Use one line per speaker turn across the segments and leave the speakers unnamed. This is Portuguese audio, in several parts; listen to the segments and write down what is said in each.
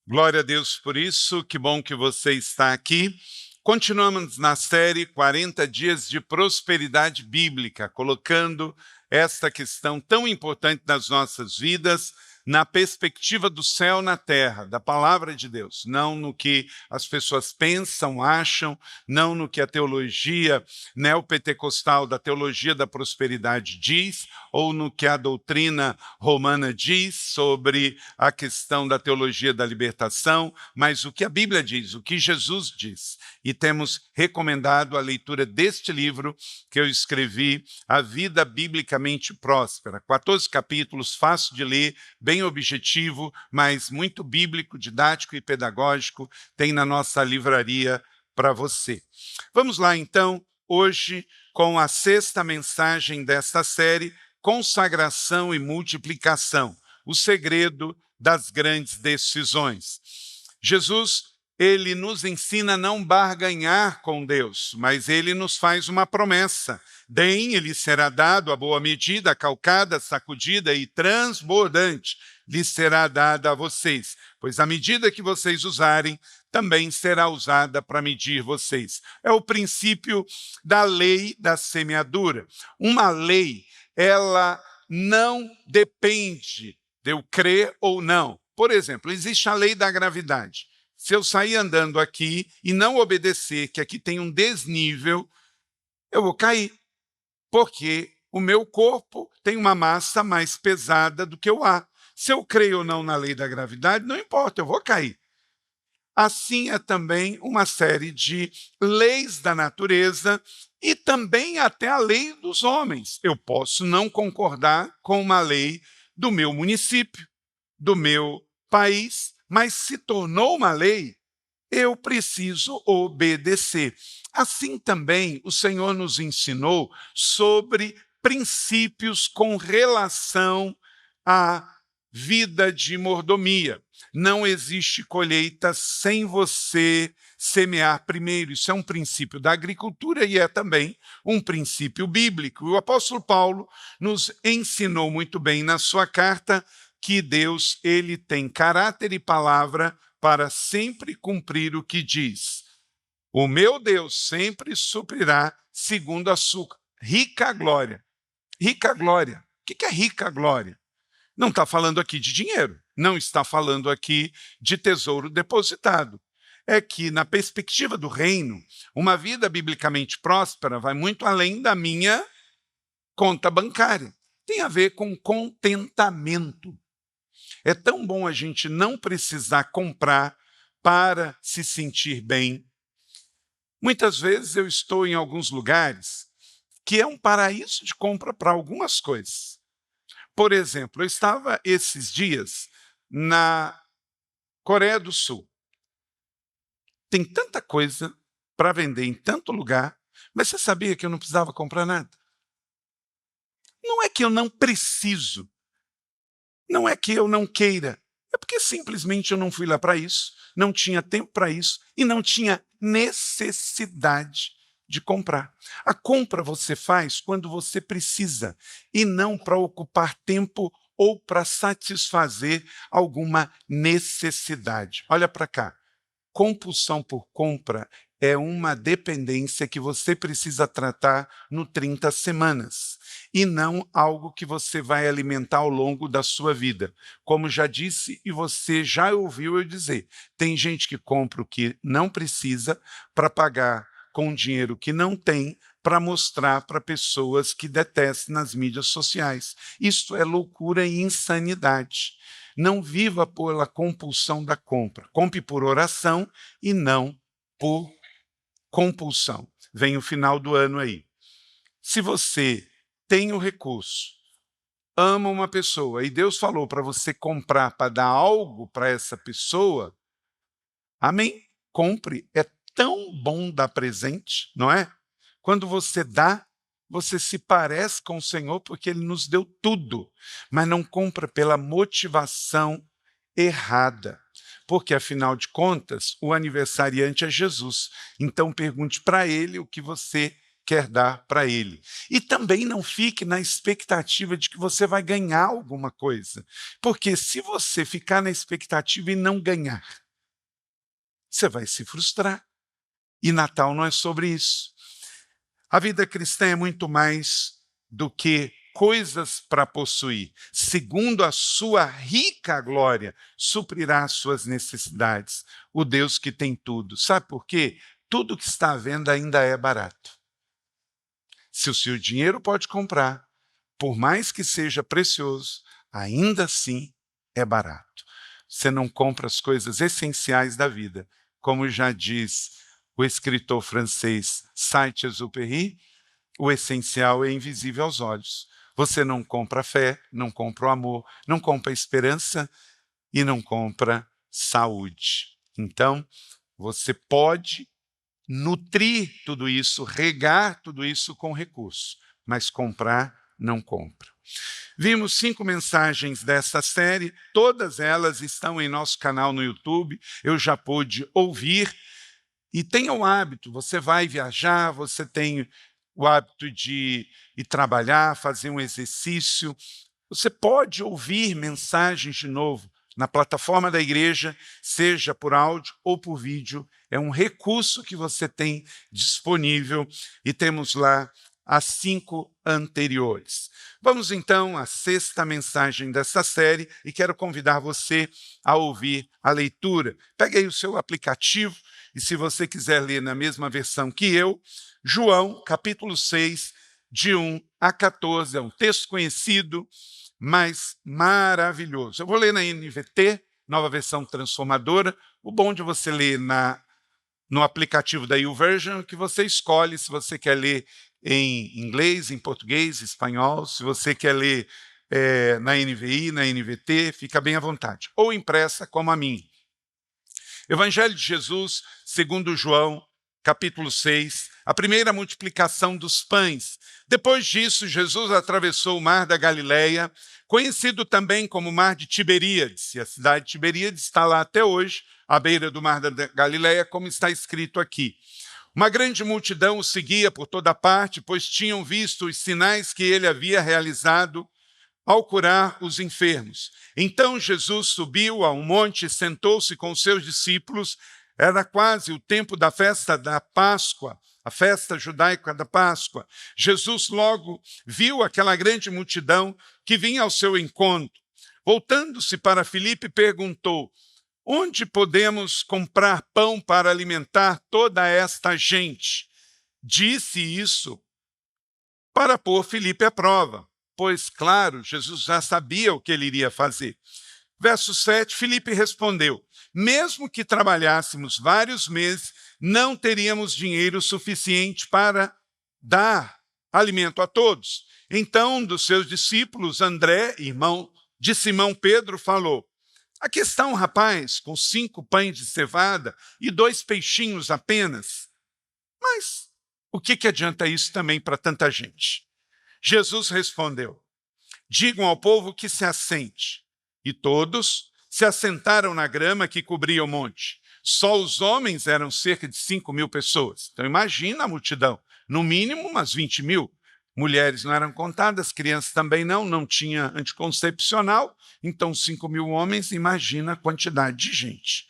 Glória a Deus por isso, que bom que você está aqui. Continuamos na série 40 Dias de Prosperidade Bíblica, colocando esta questão tão importante nas nossas vidas na perspectiva do céu na terra, da palavra de Deus, não no que as pessoas pensam, acham, não no que a teologia neopentecostal da teologia da prosperidade diz, ou no que a doutrina romana diz sobre a questão da teologia da libertação, mas o que a Bíblia diz, o que Jesus diz. E temos recomendado a leitura deste livro que eu escrevi, A Vida Biblicamente Próspera. 14 capítulos, fácil de ler, bem objetivo, mas muito bíblico, didático e pedagógico, tem na nossa livraria para você. Vamos lá, então, hoje, com a sexta mensagem desta série, Consagração e Multiplicação, o segredo das grandes decisões. Jesus, ele nos ensina a não barganhar com Deus, mas ele nos faz uma promessa. Deem, lhe será dado a boa medida, calcada, sacudida e transbordante, lhe será dada a vocês, pois a medida que vocês usarem, também será usada para medir vocês. É o princípio da lei da semeadura. Uma lei, ela não depende de eu crer ou não. Por exemplo, existe a lei da gravidade. Se eu sair andando aqui e não obedecer, que aqui tem um desnível, eu vou cair, porque o meu corpo tem uma massa mais pesada do que o ar. Se eu creio ou não na lei da gravidade, não importa, eu vou cair. Assim é também uma série de leis da natureza e também até a lei dos homens. Eu posso não concordar com uma lei do meu município, do meu país, mas se tornou uma lei, eu preciso obedecer. Assim também o Senhor nos ensinou sobre princípios com relação à vida de mordomia. Não existe colheita sem você semear primeiro. Isso é um princípio da agricultura e é também um princípio bíblico. O apóstolo Paulo nos ensinou muito bem na sua carta que Deus, ele tem caráter e palavra para sempre cumprir o que diz. O meu Deus sempre suprirá segundo a sua rica glória. Rica glória. O que é rica glória? Não está falando aqui de dinheiro, não está falando aqui de tesouro depositado. É que, na perspectiva do reino, uma vida biblicamente próspera vai muito além da minha conta bancária. Tem a ver com contentamento. É tão bom a gente não precisar comprar para se sentir bem. Muitas vezes eu estou em alguns lugares que é um paraíso de compra para algumas coisas. Por exemplo, eu estava esses dias na Coreia do Sul. Tem tanta coisa para vender em tanto lugar, mas você sabia que eu não precisava comprar nada? Não é que eu não preciso, não é que eu não queira, é porque simplesmente eu não fui lá para isso, não tinha tempo para isso e não tinha necessidade de comprar. A compra você faz quando você precisa e não para ocupar tempo ou para satisfazer alguma necessidade. Olha para cá. Compulsão por compra é uma dependência que você precisa tratar no 30 semanas e não algo que você vai alimentar ao longo da sua vida. Como já disse e você já ouviu eu dizer, tem gente que compra o que não precisa para pagar com dinheiro que não tem para mostrar para pessoas que detestam nas mídias sociais. Isso é loucura e insanidade. Não viva pela compulsão da compra. Compre por oração e não por compulsão. Vem o final do ano aí. Se você tem o recurso, ama uma pessoa e Deus falou para você comprar para dar algo para essa pessoa, amém? Compre. É tão bom dar presente, não é? Quando você dá, você se parece com o Senhor porque Ele nos deu tudo, mas não compra pela motivação errada, porque afinal de contas, o aniversariante é Jesus. Então pergunte para Ele o que você quer dar para ele. E também não fique na expectativa de que você vai ganhar alguma coisa, porque se você ficar na expectativa e não ganhar, você vai se frustrar. E Natal não é sobre isso. A vida cristã é muito mais do que coisas para possuir. Segundo a sua rica glória, suprirá as suas necessidades. O Deus que tem tudo. Sabe por quê? Tudo que está à venda ainda é barato. Se o seu dinheiro pode comprar, por mais que seja precioso, ainda assim é barato. Você não compra as coisas essenciais da vida, como já diz o escritor francês Saint-Exupéry, o essencial é invisível aos olhos. Você não compra a fé, não compra o amor, não compra a esperança e não compra saúde. Então, você pode nutrir tudo isso, regar tudo isso com recurso, mas comprar não compra. Vimos 5 mensagens dessa série, todas elas estão em nosso canal no YouTube, eu já pude ouvir. E tenha o hábito, você vai viajar, você tem o hábito de ir trabalhar, fazer um exercício. Você pode ouvir mensagens de novo na plataforma da igreja, seja por áudio ou por vídeo. É um recurso que você tem disponível e temos lá as 5 anteriores. Vamos então à 6ª mensagem dessa série e quero convidar você a ouvir a leitura. Pegue aí o seu aplicativo e se você quiser ler na mesma versão que eu, João, capítulo 6, de 1 a 14, é um texto conhecido, mas maravilhoso. Eu vou ler na NVT, Nova Versão Transformadora. O bom de você ler no aplicativo da YouVersion é que você escolhe se você quer ler em inglês, em português, espanhol, se você quer ler na NVI, na NVT, fica bem à vontade. Ou impressa, como a mim. Evangelho de Jesus, segundo João, capítulo 6, a primeira multiplicação dos pães. Depois disso, Jesus atravessou o mar da Galileia, conhecido também como Mar de Tiberíades, e a cidade de Tiberíades está lá até hoje, à beira do mar da Galileia, como está escrito aqui. Uma grande multidão o seguia por toda parte, pois tinham visto os sinais que ele havia realizado ao curar os enfermos. Então Jesus subiu a um monte e sentou-se com os seus discípulos. Era quase o tempo da festa da Páscoa, a festa judaica da Páscoa. Jesus logo viu aquela grande multidão que vinha ao seu encontro. Voltando-se para Filipe, perguntou: onde podemos comprar pão para alimentar toda esta gente? Disse isso para pôr Filipe à prova, pois, claro, Jesus já sabia o que ele iria fazer. Verso 7, Filipe respondeu: mesmo que trabalhássemos vários meses, não teríamos dinheiro suficiente para dar alimento a todos. Então, um dos seus discípulos, André, irmão de Simão Pedro, falou: aqui está um rapaz com 5 pães de cevada e 2 peixinhos apenas. Mas o que adianta isso também para tanta gente? Jesus respondeu: digam ao povo que se assente. E todos se assentaram na grama que cobria o monte. Só os homens eram cerca de 5.000 pessoas. Então imagina a multidão, no mínimo umas 20.000. Mulheres não eram contadas, crianças também não tinha anticoncepcional, então 5.000 homens, imagina a quantidade de gente.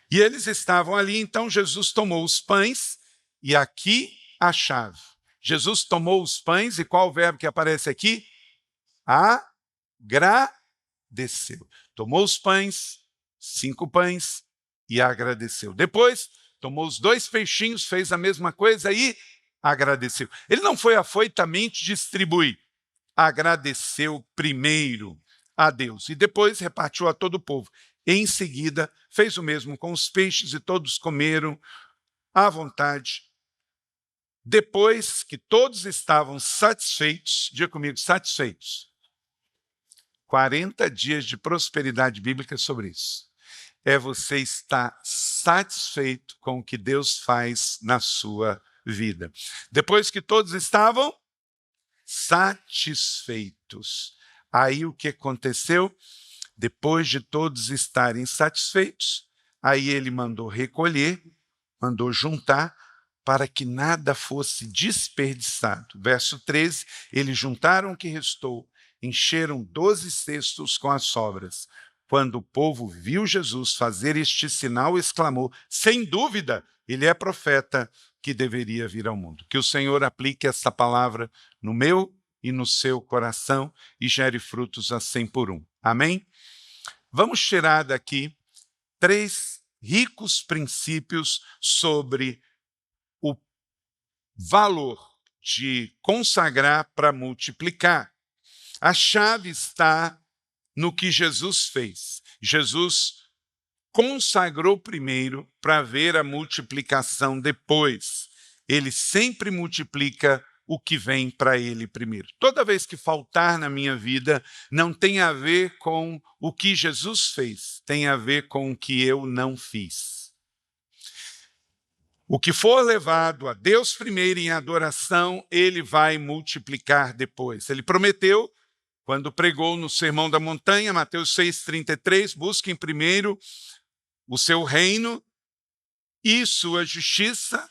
E eles estavam ali, então Jesus tomou os pães, e aqui a chave. Jesus tomou os pães, e qual o verbo que aparece aqui? Agradeceu. Tomou os pães, 5 pães, e agradeceu. Depois, tomou os 2 peixinhos, fez a mesma coisa e agradeceu. Ele não foi afoitamente distribuir. Agradeceu primeiro a Deus e depois repartiu a todo o povo. Em seguida, fez o mesmo com os peixes e todos comeram à vontade. Depois que todos estavam satisfeitos, diga comigo, satisfeitos. 40 dias de prosperidade bíblica sobre isso. É você estar satisfeito com o que Deus faz na sua vida. Depois que todos estavam satisfeitos. Aí o que aconteceu? Depois de todos estarem satisfeitos, aí ele mandou recolher, mandou juntar para que nada fosse desperdiçado. Verso 13, eles juntaram o que restou, encheram 12 cestos com as sobras. Quando o povo viu Jesus fazer este sinal, exclamou: sem dúvida, ele é profeta que deveria vir ao mundo. Que o Senhor aplique essa palavra no meu e no seu coração e gere frutos a 100 por um. Amém? Vamos tirar daqui 3 ricos princípios sobre o valor de consagrar para multiplicar. A chave está no que Jesus fez. Jesus consagrou primeiro para ver a multiplicação depois. Ele sempre multiplica o que vem para ele primeiro. Toda vez que faltar na minha vida, não tem a ver com o que Jesus fez, tem a ver com o que eu não fiz. O que for levado a Deus primeiro em adoração, ele vai multiplicar depois. Ele prometeu, quando pregou no Sermão da Montanha, Mateus 6,33, busquem primeiro o seu reino e sua justiça.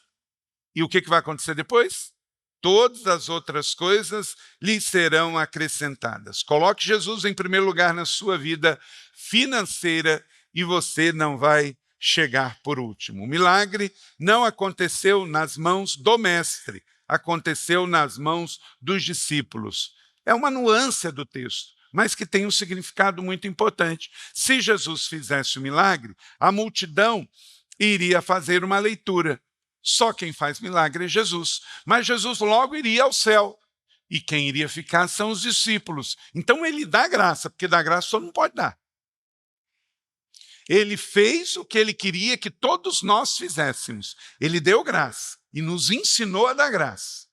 E o que vai acontecer depois? Todas as outras coisas lhe serão acrescentadas. Coloque Jesus em primeiro lugar na sua vida financeira e você não vai chegar por último. O milagre não aconteceu nas mãos do mestre, aconteceu nas mãos dos discípulos. É uma nuance do texto, mas que tem um significado muito importante. Se Jesus fizesse o milagre, a multidão iria fazer uma leitura. Só quem faz milagre é Jesus. Mas Jesus logo iria ao céu. E quem iria ficar são os discípulos. Então ele dá graça, porque dar graça só não pode dar. Ele fez o que ele queria que todos nós fizéssemos. Ele deu graça e nos ensinou a dar graça.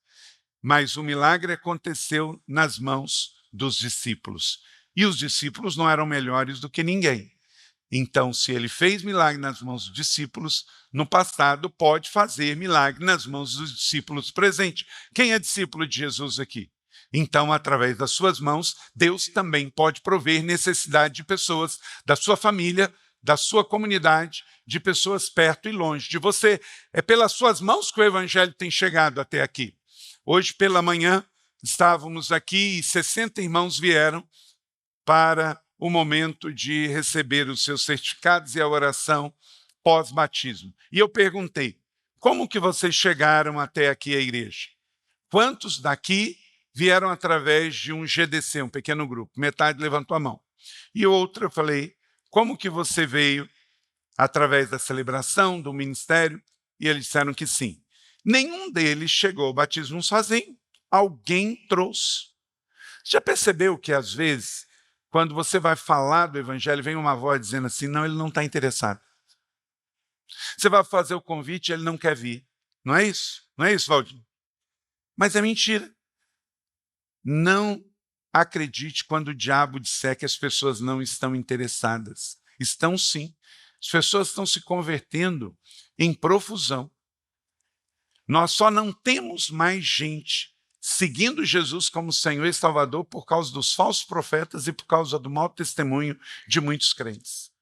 Mas o milagre aconteceu nas mãos dos discípulos. E os discípulos não eram melhores do que ninguém. Então, se ele fez milagre nas mãos dos discípulos, no passado pode fazer milagre nas mãos dos discípulos presentes. Quem é discípulo de Jesus aqui? Então, através das suas mãos, Deus também pode prover necessidade de pessoas da sua família, da sua comunidade, de pessoas perto e longe de você. É pelas suas mãos que o evangelho tem chegado até aqui. Hoje pela manhã estávamos aqui e 60 irmãos vieram para o momento de receber os seus certificados e a oração pós-batismo. E eu perguntei, como que vocês chegaram até aqui à igreja? Quantos daqui vieram através de um GDC, um pequeno grupo? Metade levantou a mão. E outra eu falei, como que você veio através da celebração, do ministério? E eles disseram que sim. Nenhum deles chegou ao batismo sozinho. Alguém trouxe. Já percebeu que, às vezes, quando você vai falar do evangelho, vem uma voz dizendo assim, não, ele não está interessado. Você vai fazer o convite, ele não quer vir. Não é isso? Não é isso, Valdir? Mas é mentira. Não acredite quando o diabo disser que as pessoas não estão interessadas. Estão sim. As pessoas estão se convertendo em profusão. Nós só não temos mais gente seguindo Jesus como Senhor e Salvador por causa dos falsos profetas e por causa do mau testemunho de muitos crentes.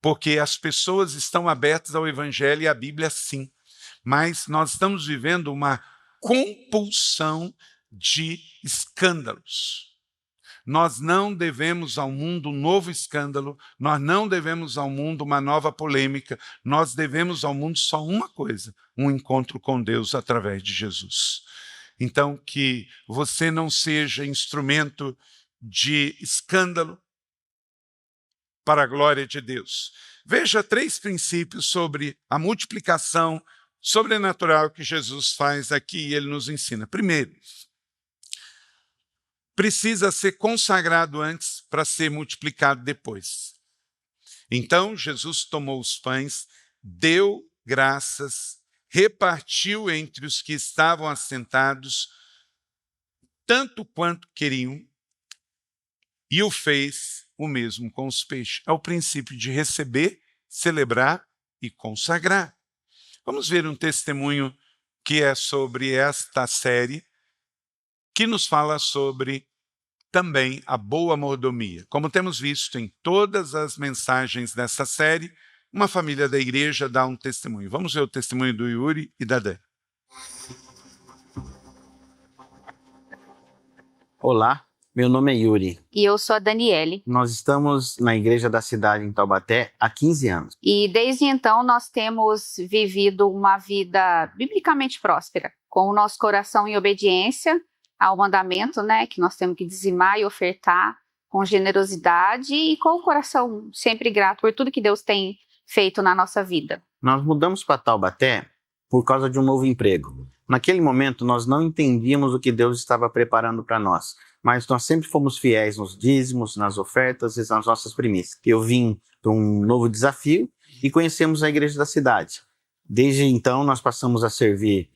Porque as pessoas estão abertas ao Evangelho e à Bíblia sim, mas nós estamos vivendo uma compulsão de escândalos. Nós não devemos ao mundo um novo escândalo, nós não devemos ao mundo uma nova polêmica, nós devemos ao mundo só uma coisa, um encontro com Deus através de Jesus. Então, que você não seja instrumento de escândalo para a glória de Deus. Veja 3 princípios sobre a multiplicação sobrenatural que Jesus faz aqui e ele nos ensina. Primeiro, precisa ser consagrado antes para ser multiplicado depois. Então, Jesus tomou os pães, deu graças, repartiu entre os que estavam assentados, tanto quanto queriam, e o fez o mesmo com os peixes. É o princípio de receber, celebrar e consagrar. Vamos ver um testemunho que é sobre esta série, que nos fala sobre também a boa mordomia. Como temos visto em todas as mensagens dessa série, uma família da igreja dá um testemunho. Vamos ver o testemunho do Yuri e da Dan.
Olá, meu nome é Yuri.
E eu sou a Daniele.
Nós estamos na Igreja da Cidade em Taubaté há 15 anos.
E desde então nós temos vivido uma vida biblicamente próspera, com o nosso coração em obediência ao mandamento, né, que nós temos que dizimar e ofertar com generosidade e com o coração sempre grato por tudo que Deus tem feito na nossa vida.
Nós mudamos para Taubaté por causa de um novo emprego. Naquele momento, nós não entendíamos o que Deus estava preparando para nós, mas nós sempre fomos fiéis nos dízimos, nas ofertas e nas nossas primícias. Eu vim para um novo desafio e conhecemos a Igreja da Cidade. Desde então, nós passamos a servir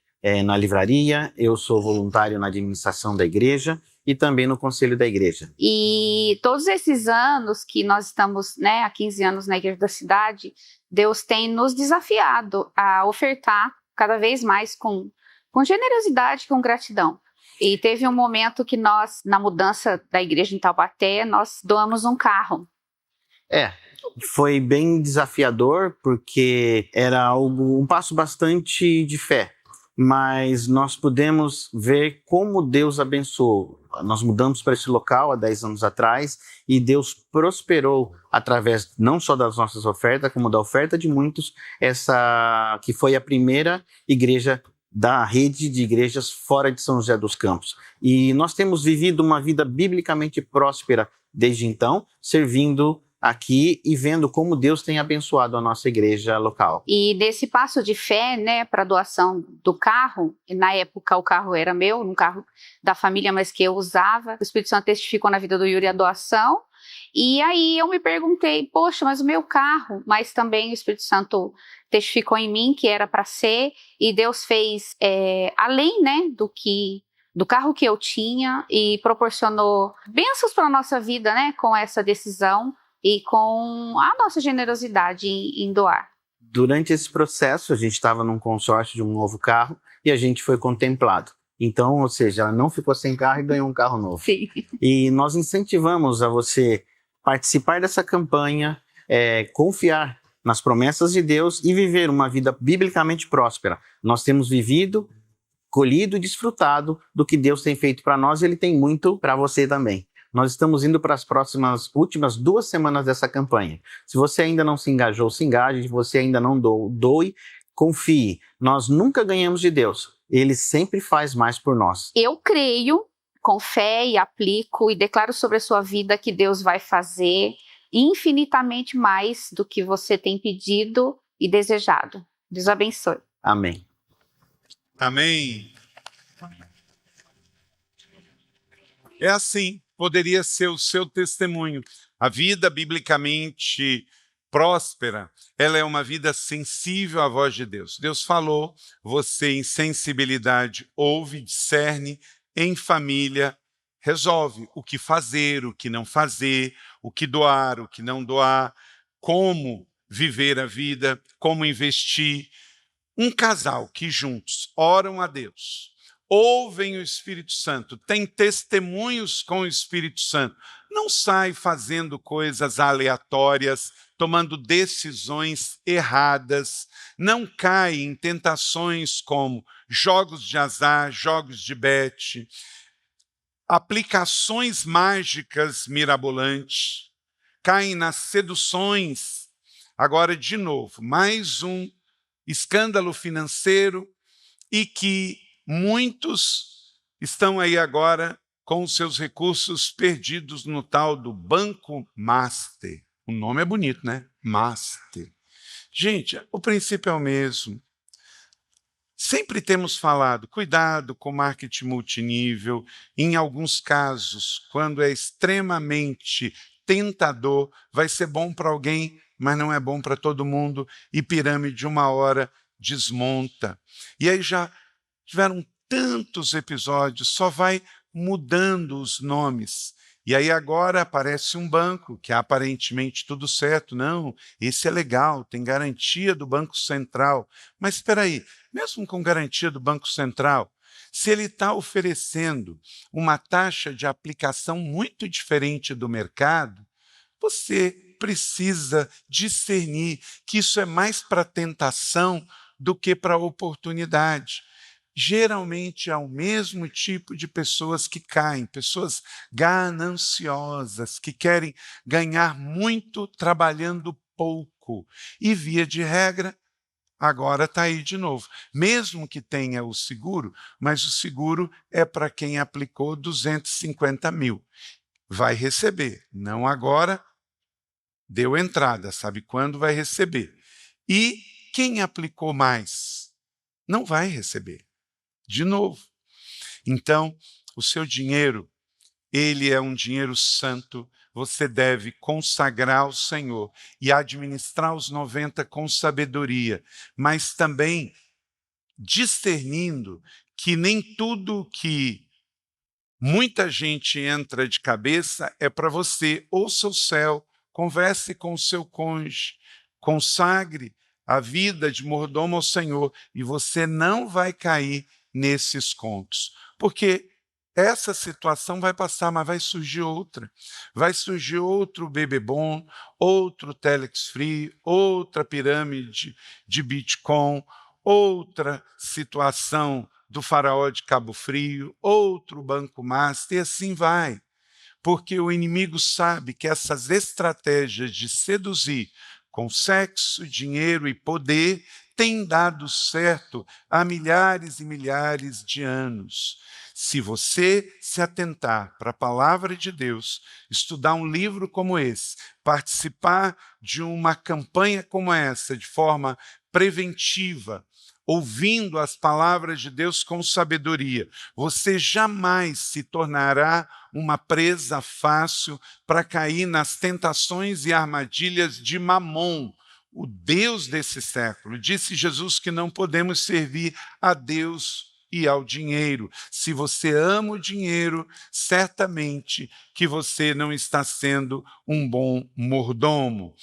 na livraria, eu sou voluntário na administração da igreja e também no conselho da igreja.
E todos esses anos que nós estamos, né, há 15 anos na Igreja da Cidade, Deus tem nos desafiado a ofertar cada vez mais com generosidade, com gratidão. E teve um momento que nós, na mudança da igreja em Taubaté, nós doamos um carro.
Foi bem desafiador porque era um passo bastante de fé, mas nós pudemos ver como Deus abençoou. Nós mudamos para esse local há 10 anos atrás e Deus prosperou através não só das nossas ofertas, como da oferta de muitos, essa que foi a primeira igreja da rede de igrejas fora de São José dos Campos. E nós temos vivido uma vida biblicamente próspera desde então, servindo aqui e vendo como Deus tem abençoado a nossa igreja local.
E nesse passo de fé, né, para a doação do carro, na época o carro era meu, um carro da família, mas que eu usava, o Espírito Santo testificou na vida do Yuri a doação, e aí eu me perguntei, poxa, mas o meu carro, mas também o Espírito Santo testificou em mim que era para ser, e Deus fez além, né, do carro que eu tinha, e proporcionou bênçãos para a nossa vida, né, com essa decisão e com a nossa generosidade em doar.
Durante esse processo, a gente estava num consórcio de um novo carro e a gente foi contemplado. Então, ou seja, ela não ficou sem carro e ganhou um carro novo.
Sim.
E nós incentivamos a você participar dessa campanha, confiar nas promessas de Deus e viver uma vida biblicamente próspera. Nós temos vivido, colhido e desfrutado do que Deus tem feito para nós e Ele tem muito para você também. Nós estamos indo para as últimas 2 semanas dessa campanha. Se você ainda não se engajou, se engaje. Se você ainda não doe, confie. Nós nunca ganhamos de Deus. Ele sempre faz mais por nós.
Eu creio, com fé, e aplico e declaro sobre a sua vida que Deus vai fazer infinitamente mais do que você tem pedido e desejado. Deus abençoe.
Amém.
Amém. É assim. Poderia ser o seu testemunho. A vida biblicamente próspera, ela é uma vida sensível à voz de Deus. Deus falou, você em sensibilidade ouve, discerne, em família, resolve o que fazer, o que não fazer, o que doar, o que não doar, como viver a vida, como investir. Um casal que juntos oram a Deus, ouvem o Espírito Santo, tem testemunhos com o Espírito Santo, não sai fazendo coisas aleatórias, tomando decisões erradas, não cai em tentações como jogos de azar, jogos de bete, aplicações mágicas mirabolantes, caem nas seduções. Agora, de novo, mais um escândalo financeiro e que muitos estão aí agora com os seus recursos perdidos no tal do Banco Master. O nome é bonito, né? Master. Gente, o princípio é o mesmo. Sempre temos falado, cuidado com marketing multinível. Em alguns casos, quando é extremamente tentador, vai ser bom para alguém, mas não é bom para todo mundo. E pirâmide, uma hora, desmonta. E aí já tiveram tantos episódios, só vai mudando os nomes. E aí agora aparece um banco, que é aparentemente tudo certo. Não, esse é legal, tem garantia do Banco Central. Mas espera aí, mesmo com garantia do Banco Central, se ele está oferecendo uma taxa de aplicação muito diferente do mercado, você precisa discernir que isso é mais para tentação do que para oportunidade. geralmente é o mesmo tipo de pessoas que caem, pessoas gananciosas, que querem ganhar muito trabalhando pouco. E, via de regra, agora está aí de novo. Mesmo que tenha o seguro, mas o seguro é para quem aplicou 250 mil. Vai receber, não agora, deu entrada, sabe quando vai receber. E quem aplicou mais não vai receber, de novo. Então, o seu dinheiro, ele é um dinheiro santo, você deve consagrar ao Senhor e administrar os 90 com sabedoria, mas também discernindo que nem tudo que muita gente entra de cabeça é para você. Ouça o céu, converse com o seu cônjuge, consagre a vida de mordomo ao Senhor e você não vai cair nesses contos, porque essa situação vai passar, mas vai surgir outra. Vai surgir outro bebê-bom, outro Telex Free, outra pirâmide de Bitcoin, outra situação do faraó de Cabo Frio, outro Banco Master, e assim vai. Porque o inimigo sabe que essas estratégias de seduzir com sexo, dinheiro e poder têm dado certo há milhares e milhares de anos. Se você se atentar para a palavra de Deus, estudar um livro como esse, participar de uma campanha como essa de forma preventiva, ouvindo as palavras de Deus com sabedoria, você jamais se tornará uma presa fácil para cair nas tentações e armadilhas de Mamon, o Deus desse século. Disse Jesus que não podemos servir a Deus e ao dinheiro. Se você ama o dinheiro, certamente que você não está sendo um bom mordomo.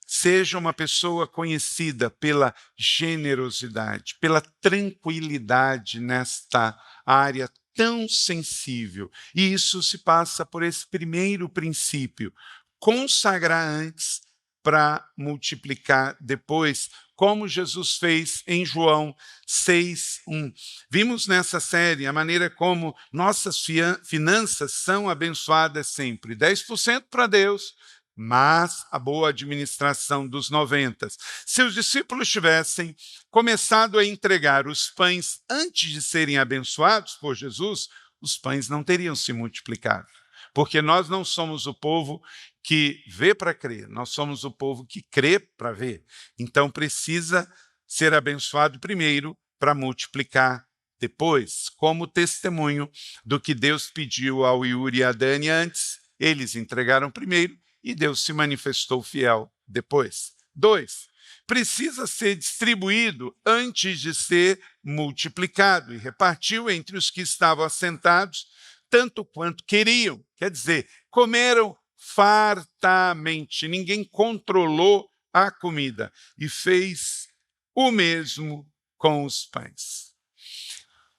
Seja uma pessoa conhecida pela generosidade, pela tranquilidade nesta área tão sensível. E isso se passa por esse primeiro princípio: consagrar antes para multiplicar depois, como Jesus fez em João 6:1. Vimos nessa série a maneira como nossas finanças são abençoadas sempre. 10% para Deus, mas a boa administração dos 90. Se os discípulos tivessem começado a entregar os pães antes de serem abençoados por Jesus, os pães não teriam se multiplicado. Porque nós não somos o povo que vê para crer, nós somos o povo que crê para ver. Então precisa ser abençoado primeiro para multiplicar depois, como testemunho do que Deus pediu ao Yuri e a Dani antes. Eles entregaram primeiro e Deus se manifestou fiel depois. 2, precisa ser distribuído antes de ser multiplicado, e repartiu entre os que estavam assentados tanto quanto queriam. Quer dizer, comeram fartamente, ninguém controlou a comida, e fez o mesmo com os pães.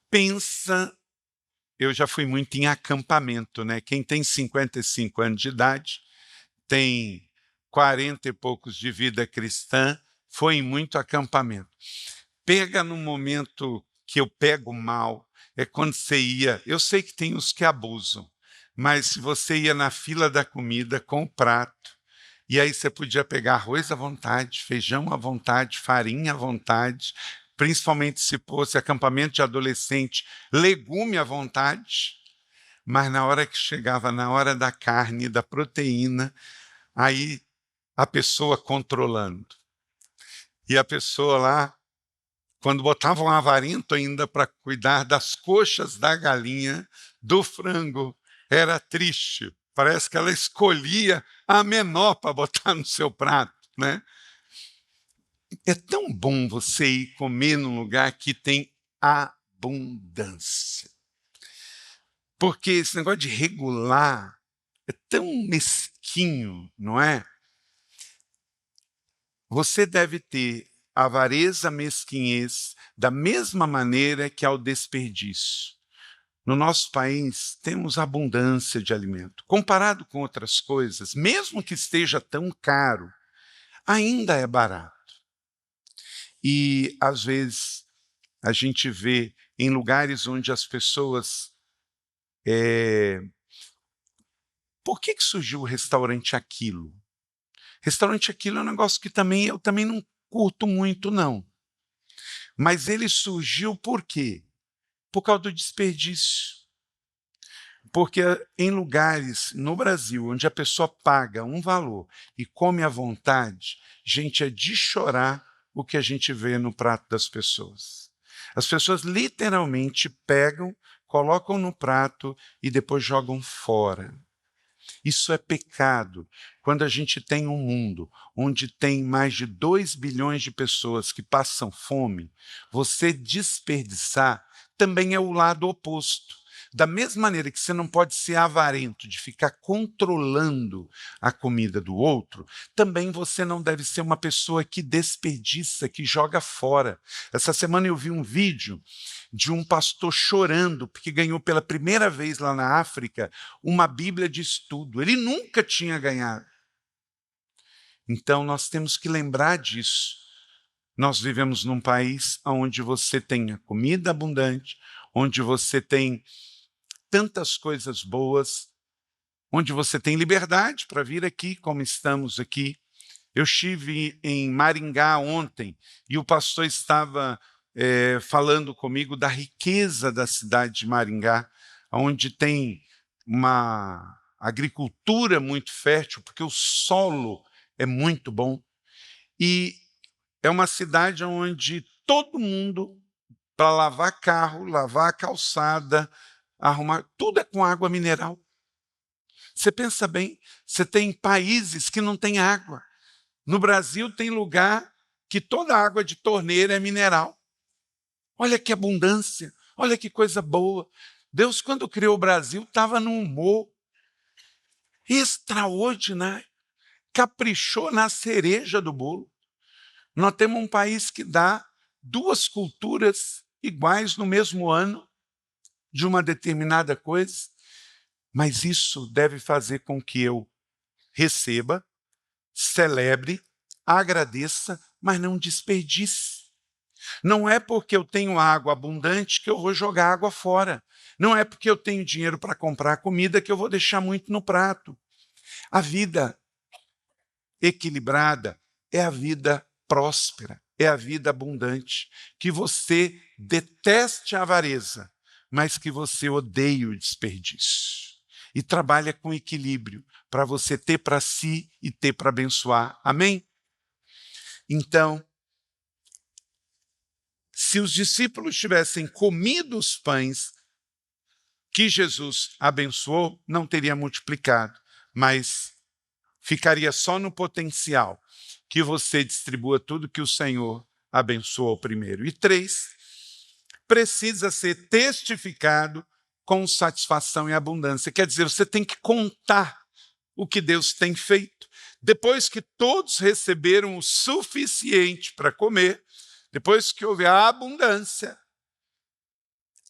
Pensa, eu já fui muito em acampamento, né? Quem tem 55 anos de idade, tem 40 e poucos de vida cristã, foi em muito acampamento. Pega no momento que eu pego mal, é quando você ia, eu sei que tem os que abusam, mas se você ia na fila da comida com o prato, e aí você podia pegar arroz à vontade, feijão à vontade, farinha à vontade, principalmente se fosse acampamento de adolescente, legume à vontade, mas na hora que chegava na hora da carne, da proteína, aí a pessoa controlando. E a pessoa lá, quando botava um avarento ainda para cuidar das coxas da galinha, do frango, era triste. Parece que ela escolhia a menor para botar no seu prato, né? É tão bom você ir comer num lugar que tem abundância. Porque esse negócio de regular é tão mesquinho, não é? Você deve ter avareza, mesquinhez, da mesma maneira que ao desperdício. No nosso país, temos abundância de alimento. Comparado com outras coisas, mesmo que esteja tão caro, ainda é barato. E, às vezes, a gente vê em lugares onde as pessoas... Por que surgiu o restaurante Aquilo? Restaurante Aquilo é um negócio que eu também não curto muito, não. Mas ele surgiu por quê? Por causa do desperdício. Porque em lugares no Brasil onde a pessoa paga um valor e come à vontade, gente, é de chorar o que a gente vê no prato das pessoas. As pessoas literalmente pegam, colocam no prato e depois jogam fora. Isso é pecado. Quando a gente tem um mundo onde tem mais de 2 bilhões de pessoas que passam fome, você desperdiçar também é o lado oposto. Da mesma maneira que você não pode ser avarento de ficar controlando a comida do outro, também você não deve ser uma pessoa que desperdiça, que joga fora. Essa semana eu vi um vídeo de um pastor chorando porque ganhou pela primeira vez lá na África uma Bíblia de estudo. Ele nunca tinha ganhado. Então nós temos que lembrar disso. Nós vivemos num país onde você tem a comida abundante, onde você tem tantas coisas boas, onde você tem liberdade para vir aqui, como estamos aqui. Eu estive em Maringá ontem e o pastor estava falando comigo da riqueza da cidade de Maringá, onde tem uma agricultura muito fértil, porque o solo é muito bom. E é uma cidade onde todo mundo, para lavar carro, lavar a calçada, arrumar, tudo é com água mineral. Você pensa bem, você tem países que não têm água. No Brasil tem lugar que toda a água de torneira é mineral. Olha que abundância, olha que coisa boa. Deus, quando criou o Brasil, estava num humor extraordinário. Caprichou na cereja do bolo. Nós temos um país que dá 2 culturas iguais no mesmo ano, de uma determinada coisa, mas isso deve fazer com que eu receba, celebre, agradeça, mas não desperdice. Não é porque eu tenho água abundante que eu vou jogar água fora. Não é porque eu tenho dinheiro para comprar comida que eu vou deixar muito no prato. A vida equilibrada é a vida próspera, é a vida abundante. Que você deteste a avareza, mas que você odeie o desperdício. E trabalha com equilíbrio, para você ter para si e ter para abençoar. Amém? Então, se os discípulos tivessem comido os pães que Jesus abençoou, não teria multiplicado, mas ficaria só no potencial, que você distribua tudo que o Senhor abençoou primeiro. E 3, precisa ser testificado com satisfação e abundância. Quer dizer, você tem que contar o que Deus tem feito. Depois que todos receberam o suficiente para comer, depois que houve a abundância,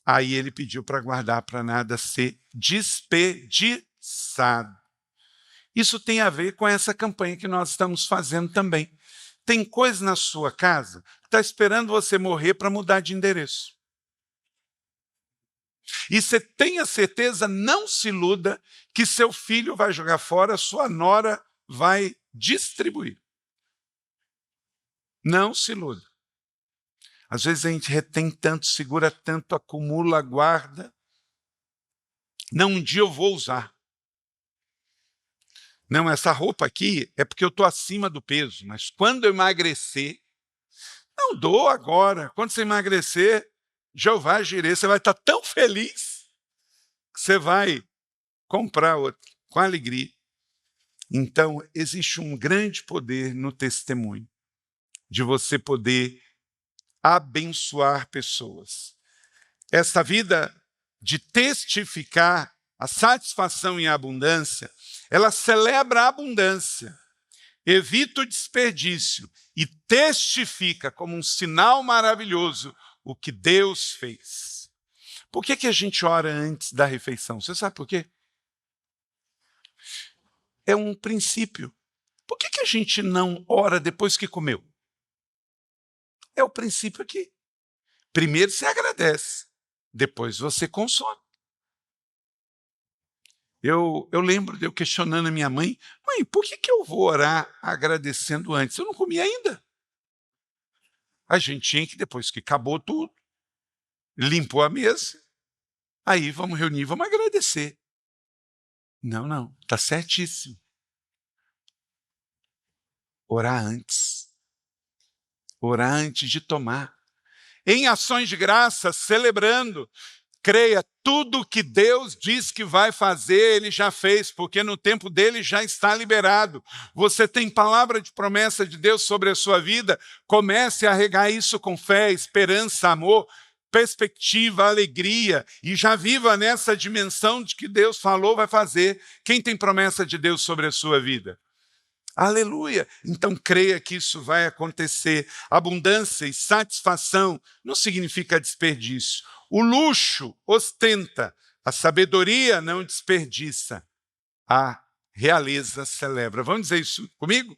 aí ele pediu para guardar para nada ser desperdiçado. Isso tem a ver com essa campanha que nós estamos fazendo também. Tem coisa na sua casa que está esperando você morrer para mudar de endereço. E você tenha certeza, não se iluda, que seu filho vai jogar fora, sua nora vai distribuir. Não se iluda. Às vezes a gente retém tanto, segura tanto, acumula, guarda. Não, um dia eu vou usar. Não, essa roupa aqui é porque eu estou acima do peso, mas quando eu emagrecer, não dou agora. Quando você emagrecer, Jeová Jireh, você vai estar tão feliz que você vai comprar outra, com alegria. Então, existe um grande poder no testemunho, de você poder abençoar pessoas. Essa vida de testificar a satisfação e a abundância, ela celebra a abundância, evita o desperdício e testifica como um sinal maravilhoso o que Deus fez. Por que a gente ora antes da refeição? Você sabe por quê? É um princípio. Por que a gente não ora depois que comeu? É o princípio aqui. Primeiro você agradece, depois você consome. Eu lembro de eu questionando a minha mãe: mãe, por que eu vou orar agradecendo antes? Eu não comi ainda. A gente tinha que, depois que acabou tudo, limpou a mesa, aí vamos reunir, vamos agradecer. Não, está certíssimo. Orar antes. Orar antes de tomar. Em ações de graça, celebrando. Creia, tudo que Deus diz que vai fazer, Ele já fez, porque no tempo dele já está liberado. Você tem palavra de promessa de Deus sobre a sua vida, comece a regar isso com fé, esperança, amor, perspectiva, alegria, e já viva nessa dimensão de que Deus falou vai fazer. Quem tem promessa de Deus sobre a sua vida? Aleluia! Então creia que isso vai acontecer. Abundância e satisfação não significa desperdício. O luxo ostenta, a sabedoria não desperdiça, a realeza celebra. Vamos dizer isso comigo?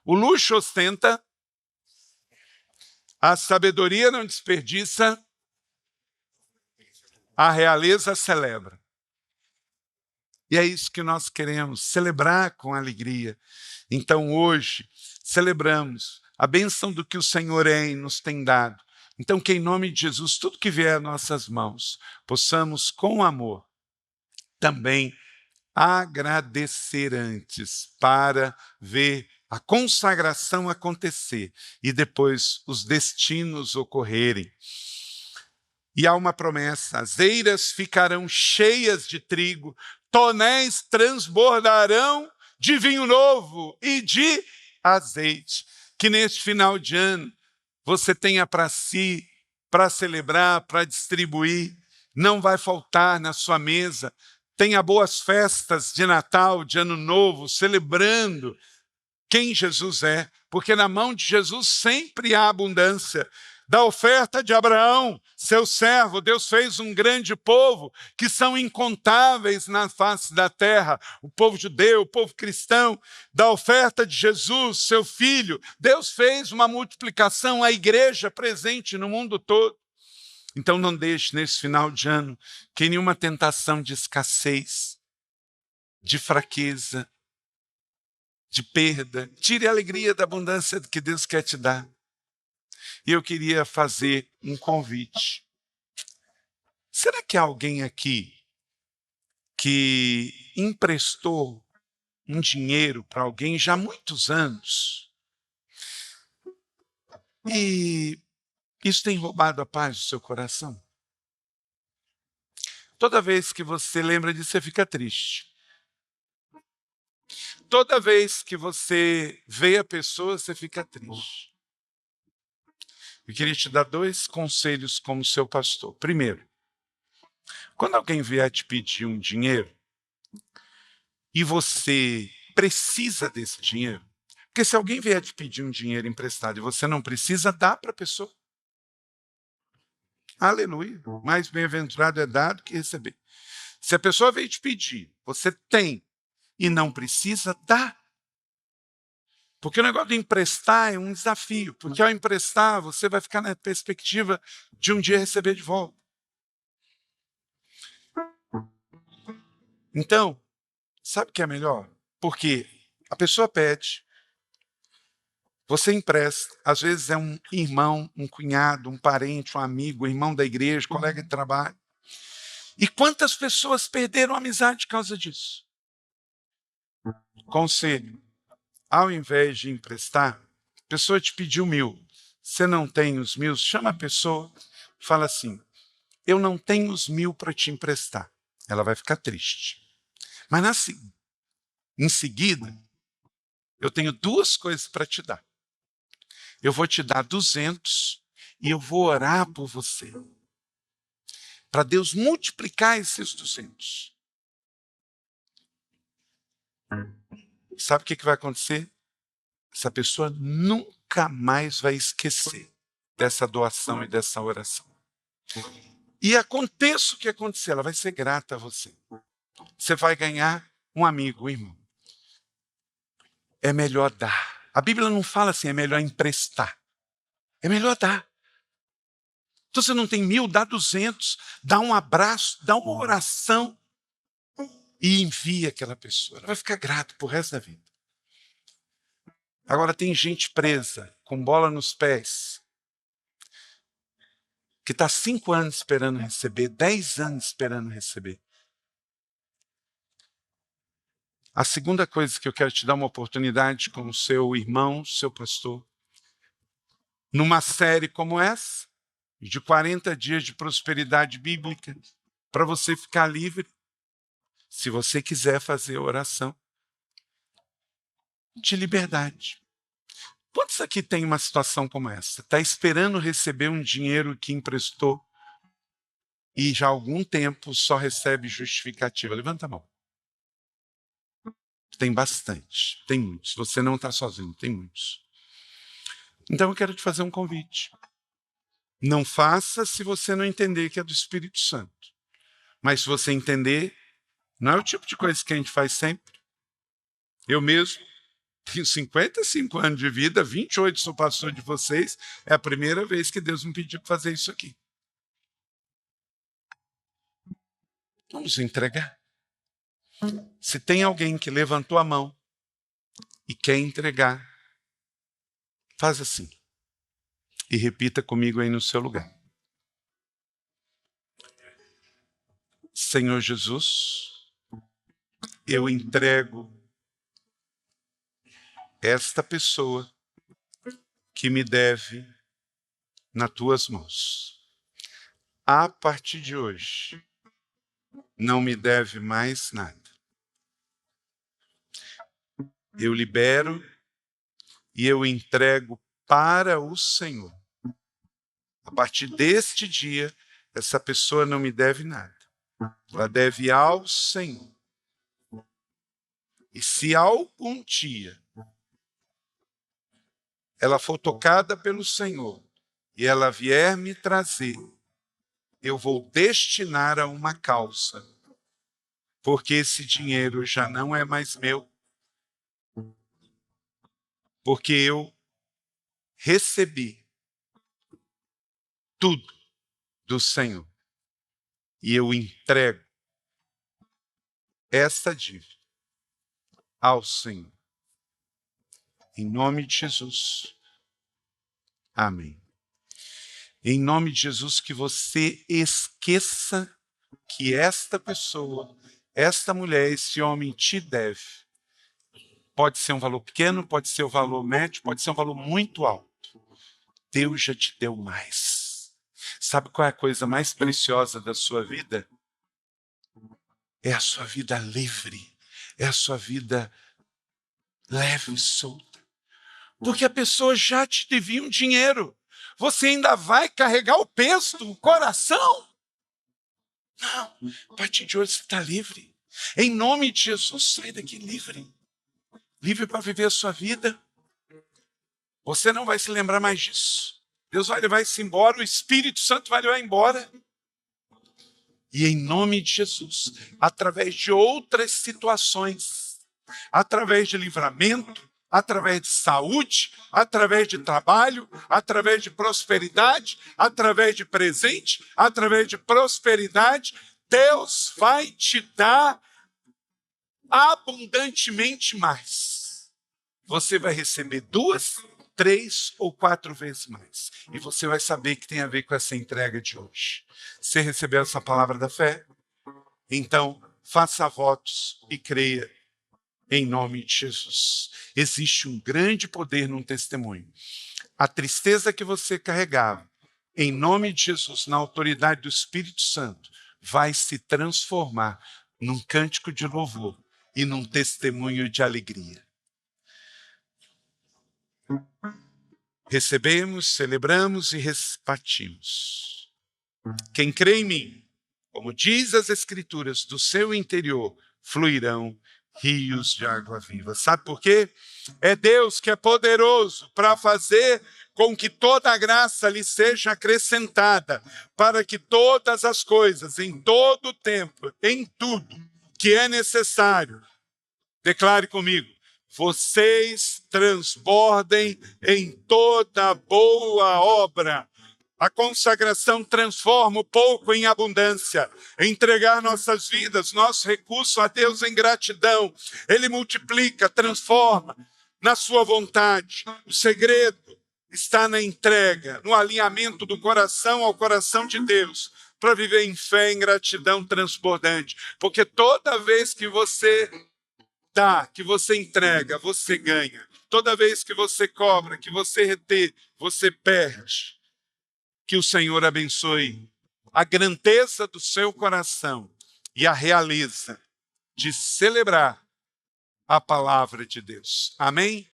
O luxo ostenta, a sabedoria não desperdiça, a realeza celebra. E é isso que nós queremos, celebrar com alegria. Então hoje celebramos a bênção do que o Senhor é e nos tem dado. Então que em nome de Jesus, tudo que vier às nossas mãos, possamos com amor também agradecer antes, para ver a consagração acontecer e depois os destinos ocorrerem. E há uma promessa: as eiras ficarão cheias de trigo, tonéis transbordarão de vinho novo e de azeite. Que neste final de ano você tenha para si, para celebrar, para distribuir. Não vai faltar na sua mesa. Tenha boas festas de Natal, de Ano Novo, celebrando quem Jesus é, porque na mão de Jesus sempre há abundância. Da oferta de Abraão, seu servo, Deus fez um grande povo, que são incontáveis na face da terra, o povo judeu, o povo cristão. Da oferta de Jesus, seu filho, Deus fez uma multiplicação, a igreja presente no mundo todo. Então não deixe nesse final de ano que nenhuma tentação de escassez, de fraqueza, de perda, tire a alegria da abundância que Deus quer te dar. E eu queria fazer um convite. Será que há alguém aqui que emprestou um dinheiro para alguém já há muitos anos e isso tem roubado a paz do seu coração? Toda vez que você lembra disso, você fica triste. Toda vez que você vê a pessoa, você fica triste. Eu queria te dar 2 conselhos como seu pastor. Primeiro, quando alguém vier te pedir um dinheiro e você precisa desse dinheiro, porque se alguém vier te pedir um dinheiro emprestado e você não precisa, dá para a pessoa. Aleluia. Mais bem-aventurado é dado que receber. Se a pessoa veio te pedir, você tem e não precisa, dá. Porque o negócio de emprestar é um desafio, porque ao emprestar você vai ficar na perspectiva de um dia receber de volta. Então, sabe o que é melhor? Porque a pessoa pede, você empresta, às vezes é um irmão, um cunhado, um parente, um amigo, um irmão da igreja, colega de trabalho. E quantas pessoas perderam a amizade por causa disso? Conselho: ao invés de emprestar, a pessoa te pediu 1.000. Você não tem os 1.000, chama a pessoa, fala assim: eu não tenho os 1.000 para te emprestar. Ela vai ficar triste. Mas em seguida, eu tenho 2 coisas para te dar. Eu vou te dar 200 e eu vou orar por você, para Deus multiplicar esses 200. Sabe o que vai acontecer? Essa pessoa nunca mais vai esquecer dessa doação e dessa oração. E aconteça o que acontecer, ela vai ser grata a você. Você vai ganhar um amigo, um irmão. É melhor dar. A Bíblia não fala assim, é melhor emprestar. É melhor dar. Se você não tem 1.000, dá 200, dá um abraço, dá uma oração e envia aquela pessoa. Ela vai ficar grata pro resto da vida. Agora tem gente presa, com bola nos pés, que está 5 anos esperando receber, 10 anos esperando receber. A segunda coisa que eu quero te dar uma oportunidade com o seu irmão, seu pastor, numa série como essa, de 40 dias de prosperidade bíblica, para você ficar livre, se você quiser fazer a oração de liberdade. Quantos aqui tem uma situação como essa? Está esperando receber um dinheiro que emprestou e já há algum tempo só recebe justificativa? Levanta a mão. Tem bastante, tem muitos. Você não está sozinho, tem muitos. Então eu quero te fazer um convite. Não faça se você não entender que é do Espírito Santo. Mas se você entender, não é o tipo de coisa que a gente faz sempre. Eu mesmo tenho 55 anos de vida, 28 sou pastor de vocês. É a primeira vez que Deus me pediu para fazer isso aqui. Vamos entregar. Se tem alguém que levantou a mão e quer entregar, faz assim. E repita comigo aí no seu lugar. Senhor Jesus, eu entrego esta pessoa que me deve nas tuas mãos. A partir de hoje, não me deve mais nada. Eu libero e eu entrego para o Senhor. A partir deste dia, essa pessoa não me deve nada. Ela deve ao Senhor. E se algum dia ela for tocada pelo Senhor e ela vier me trazer, eu vou destinar a uma causa, porque esse dinheiro já não é mais meu, porque eu recebi tudo do Senhor e eu entrego essa dívida ao Senhor. Em nome de Jesus. Amém. Em nome de Jesus, que você esqueça que esta pessoa, esta mulher, esse homem te deve. Pode ser um valor pequeno, pode ser um valor médio, pode ser um valor muito alto. Deus já te deu mais. Sabe qual é a coisa mais preciosa da sua vida? É a sua vida livre. É a sua vida leve e solta. Porque a pessoa já te devia um dinheiro. Você ainda vai carregar o peso do coração? Não. A partir de hoje você está livre. Em nome de Jesus, sai daqui livre. Livre para viver a sua vida. Você não vai se lembrar mais disso. Deus vai levar-se embora, o Espírito Santo vai levar embora. E em nome de Jesus, através de outras situações, através de livramento, através de saúde, através de trabalho, através de prosperidade, através de presente, através de prosperidade, Deus vai te dar abundantemente mais. Você vai receber 2, 3 ou 4 vezes mais. E você vai saber que tem a ver com essa entrega de hoje. Você recebeu essa palavra da fé? Então, faça votos e creia em nome de Jesus. Existe um grande poder num testemunho. A tristeza que você carregava, em nome de Jesus, na autoridade do Espírito Santo, vai se transformar num cântico de louvor e num testemunho de alegria. Recebemos, celebramos e repartimos. Quem crê em mim, como diz as Escrituras, do seu interior fluirão rios de água viva. Sabe por quê? É Deus que é poderoso para fazer com que toda a graça lhe seja acrescentada, para que todas as coisas, em todo o tempo, em tudo que é necessário, declare comigo, vocês transbordem em toda boa obra. A consagração transforma o pouco em abundância. Entregar nossas vidas, nosso recurso a Deus em gratidão. Ele multiplica, transforma na sua vontade. O segredo está na entrega, no alinhamento do coração ao coração de Deus, para viver em fé, em gratidão transbordante. Porque toda vez que você dá, que você entrega, você ganha. Toda vez que você cobra, que você retém, você perde. Que o Senhor abençoe a grandeza do seu coração e a realiza de celebrar a palavra de Deus. Amém?